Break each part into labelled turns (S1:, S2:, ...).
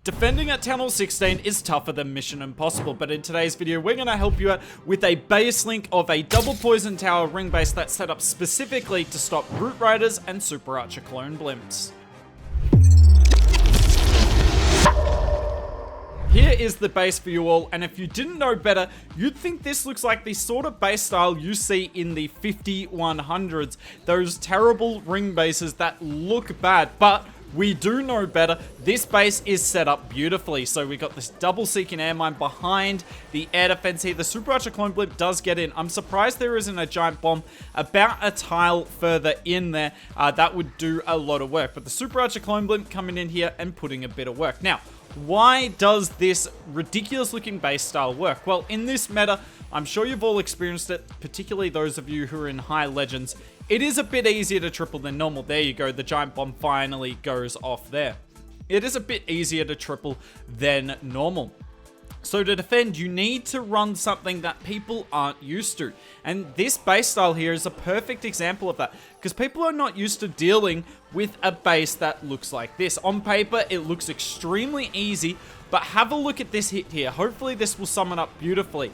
S1: Defending at Town Hall 16 is tougher than Mission Impossible, but in today's video, we're going to help you out with a base link of a double poison tower ring base that's set up specifically to stop Root Riders and Super Archer clone blimps. Here is the base for you all, and if you didn't know better, you'd think this looks like the sort of base style you see in the 5100s, those terrible ring bases that look bad, but we do know better. This base is set up beautifully. So we got this double seeking air mine behind the air defense here. The Super Archer clone blimp does get in. I'm surprised there isn't a giant bomb about a tile further in there. That would do a lot of work. But the Super Archer clone blimp coming in here and putting a bit of work. Now, why does this ridiculous looking base style work? Well, in this meta, I'm sure you've all experienced it, particularly those of you who are in high legends. It is a bit easier to triple than normal. There you go, the giant bomb finally goes off there. It is a bit easier to triple than normal. So to defend, you need to run something that people aren't used to. And this base style here is a perfect example of that, because people are not used to dealing with a base that looks like this. On paper, it looks extremely easy, but have a look at this hit here. Hopefully this will sum it up beautifully.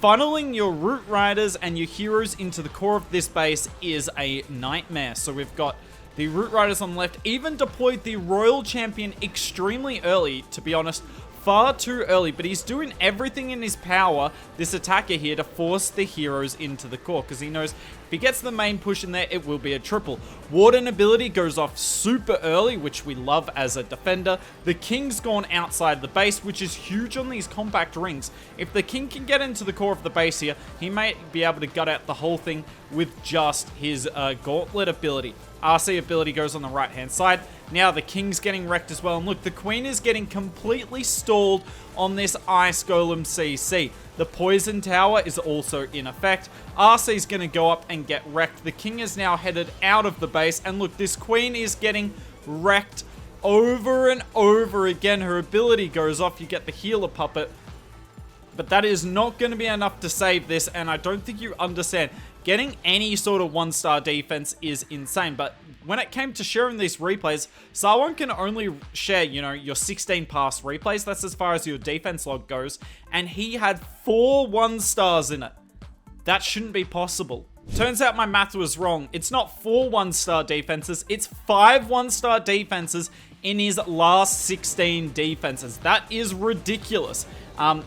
S1: Funneling your Root Riders and your heroes into the core of this base is a nightmare. So we've got the Root Riders on the left, even deployed the Royal Champion extremely early, to be honest. Far too early, but he's doing everything in his power, this attacker here, to force the heroes into the core, because he knows if he gets the main push in there, it will be a triple. Warden ability goes off super early, which we love as a defender. The King's gone outside the base, which is huge on these compact rings. If the King can get into the core of the base here, he may be able to gut out the whole thing with just his Gauntlet ability. RC ability goes on the right hand side. Now the King's getting wrecked as well. And look, the Queen is getting completely stalled on this Ice Golem CC. The Poison Tower is also in effect. RC is going to go up and get wrecked. The King is now headed out of the base. And look, this Queen is getting wrecked over and over again. Her ability goes off. You get the healer puppet. But that is not going to be enough to save this, and I don't think you understand. Getting any sort of one-star defense is insane, but when it came to sharing these replays, Sawan can only share, your 16 pass replays. That's as far as your defense log goes, and he had 4 1-stars in it. That shouldn't be possible. Turns out my math was wrong. It's not 4 1-star defenses, it's 5 1-star defenses in his last 16 defenses. That is ridiculous.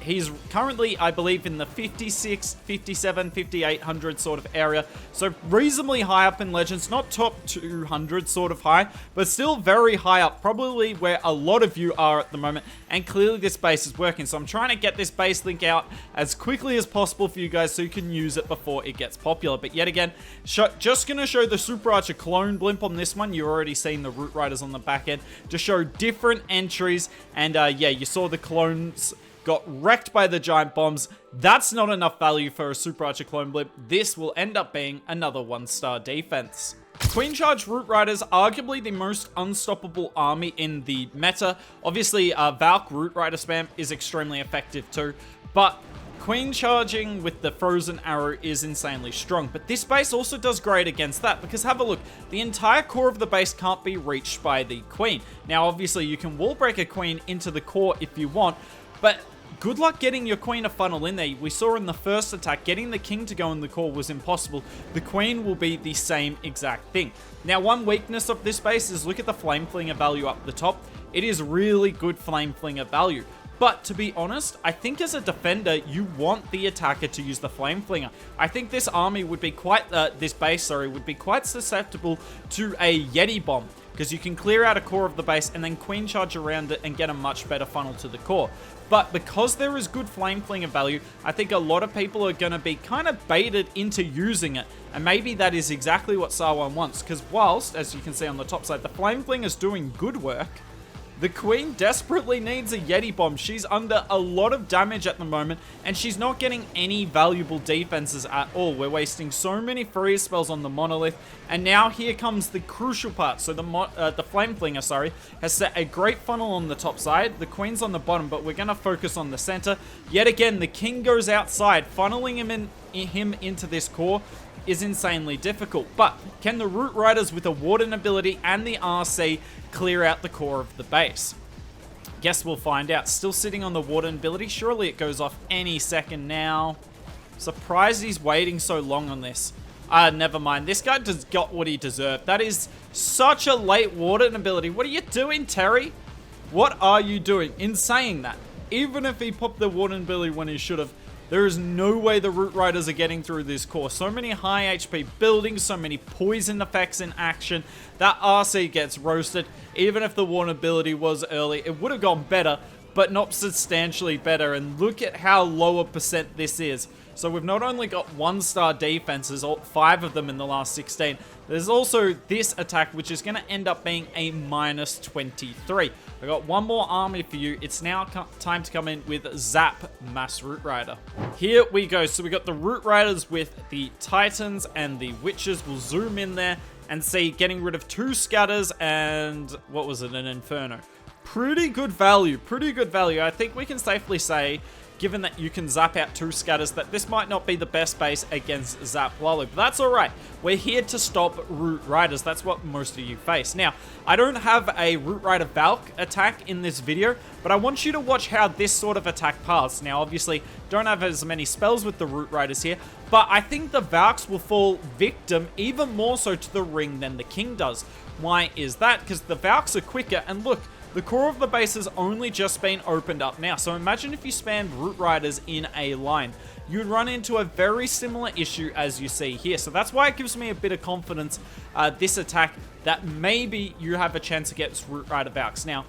S1: He's currently, I believe, in the 56, 57, 5800 sort of area. So reasonably high up in Legends, not top 200 sort of high, but still very high up, probably where a lot of you are at the moment. And clearly this base is working. So I'm trying to get this base link out as quickly as possible for you guys so you can use it before it gets popular. But yet again, just going to show the Super Archer clone blimp on this one. You've already seen the Root Riders on the back end to show different entries. And yeah, you saw the clones got wrecked by the giant bombs. That's not enough value for a Super Archer clone blimp. This will end up being another 1-star defense. Queen Charge Root Riders, arguably the most unstoppable army in the meta. Obviously, Valk Root Rider spam is extremely effective too, but Queen charging with the frozen arrow is insanely strong, but this base also does great against that, because have a look, the entire core of the base can't be reached by the Queen. Now obviously you can wall break a Queen into the core if you want, but good luck getting your Queen to funnel in there. We saw in the first attack, getting the King to go in the core was impossible. The Queen will be the same exact thing. Now, one weakness of this base is look at the Flame Flinger value up the top. It is really good Flame Flinger value. But to be honest, I think as a defender, you want the attacker to use the Flame Flinger. I think this army would be quite, this base, would be quite susceptible to a Yeti Bomb, because you can clear out a core of the base and then Queen Charge around it and get a much better funnel to the core. But because there is good Flame Flinger value, I think a lot of people are going to be kind of baited into using it. And maybe that is exactly what Sawan wants, because whilst, as you can see on the top side, the Flame Flinger is doing good work, the Queen desperately needs a Yeti Bomb. She's under a lot of damage at the moment, and she's not getting any valuable defenses at all. We're wasting so many freeze spells on the Monolith, and now here comes the crucial part. So the Flame Flinger, has set a great funnel on the top side. The Queen's on the bottom, but we're going to focus on the center. Yet again, the King goes outside, funneling him into this core is insanely difficult. But can the Root Riders with a Warden ability and the RC clear out the core of the base? guess we'll find out. Still sitting on the Warden ability. Surely it goes off any second now. Surprised he's waiting so long on this. Never mind. This guy just got what he deserved. That is such a late Warden ability. What are you doing, Terry? What are you doing? In saying that, even if he popped the Warden ability when he should have, there is no way the Root Riders are getting through this course. So many high HP buildings, so many poison effects in action. That RC gets roasted. Even if the Warden ability was early, it would have gone better, but not substantially better. And look at how low a percent this is. So we've not only got 1-star defenses, 5 of them in the last 16, there's also this attack, which is going to end up being a minus 23. I got one more army for you. It's now time to come in with Zap Mass Root Rider. Here we go. So we got the Root Riders with the Titans and the Witches. We'll zoom in there and see getting rid of 2 Scatters and, what was it, an Inferno. Pretty good value, pretty good value. I think we can safely say, given that you can zap out 2 Scatters, that this might not be the best base against Zap Lalo, but that's alright. We're here to stop Root Riders. That's what most of you face. Now, I don't have a Root Rider Valk attack in this video, but I want you to watch how this sort of attack paths. Now, obviously, don't have as many spells with the Root Riders here, but I think the Valks will fall victim even more so to the ring than the King does. Why is that? Because the Valks are quicker, and look, the core of the base has only just been opened up now, so imagine if you spammed Root Riders in a line. You'd run into a very similar issue as you see here. So that's why it gives me a bit of confidence, this attack, that maybe you have a chance against Root Rider Valks. Now,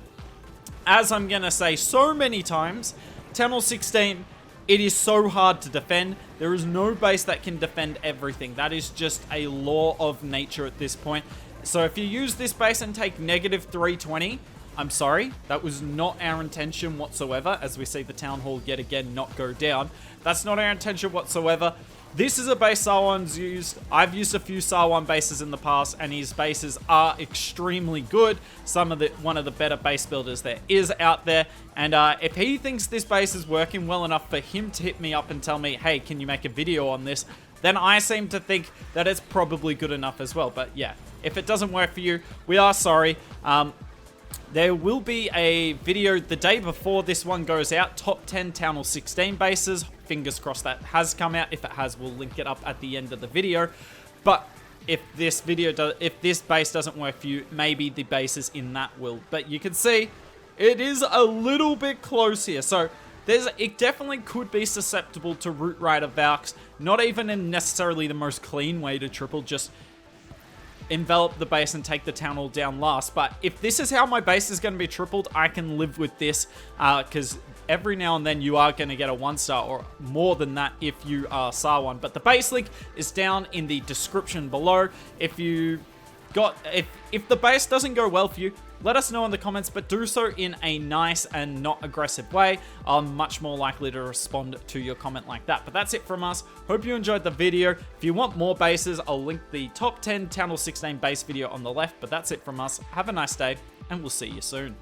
S1: as I'm going to say so many times, Town Hall 16, it is so hard to defend. There is no base that can defend everything. That is just a law of nature at this point. So if you use this base and take negative 320... I'm sorry, that was not our intention whatsoever, as we see the Town Hall yet again not go down. That's not our intention whatsoever. This is a base Sawan's used. I've used a few Sawan bases in the past, and his bases are extremely good. One of the better base builders there is out there. And if he thinks this base is working well enough for him to hit me up and tell me, hey, can you make a video on this? Then I seem to think that it's probably good enough as well. But yeah, if it doesn't work for you, we are sorry. There will be a video the day before this one goes out, top 10 Town Hall 16 bases. Fingers crossed that has come out. If it has, we'll link it up at the end of the video. But if this base doesn't work for you, maybe the bases in that will. But you can see it is a little bit close here. So it definitely could be susceptible to Root Rider Valks. Not even in necessarily the most clean way to triple, just envelop the base and take the Town Hall down last. But if this is how my base is going to be tripled, I can live with this, because every now and then you are going to get a 1-star or more than that if you are Sawan. But the base link is down in the description below. If the base doesn't go well for you, let us know in the comments, but do so in a nice and not aggressive way. I'm much more likely to respond to your comment like that. But that's it from us. Hope you enjoyed the video. If you want more bases, I'll link the top 10 Town Hall 16 base video on the left. But that's it from us. Have a nice day, and we'll see you soon.